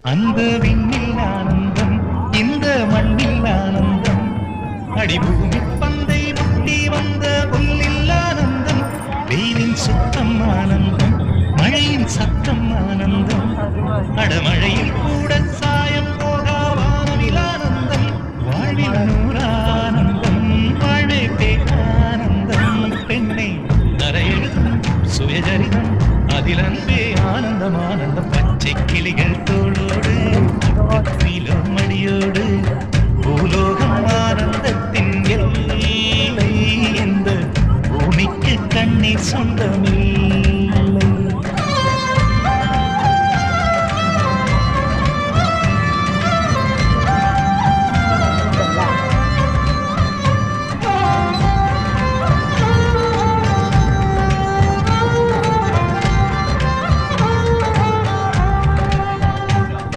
அந்த விண்ணில் ஆனந்தம் இந்த மண்ணில் ஆனந்தம் அடிபூமி பந்தை முட்டி வந்த புல்லில் ஆனந்தம் வெயிலின் சுத்தம் ஆனந்தம் மழையின் சத்தம் ஆனந்தம் அடமழையில் கூட சாயம் போகா வானவில் ஆனந்தம் வாழ்வில் நூறானந்தம் வாழ்வே பேரானந்தம் பெண்ணை நரையெழுதும் சுயஜரிதம் அதில் அன்பே ஆனந்தம் ஆனந்தம் பச்சை கிளிகள் தோளோடு மடியோடு பூலோகம் ஆனந்தத்தின் எல்லை எந்த பூமிக்கு கண்ணீர் சொந்த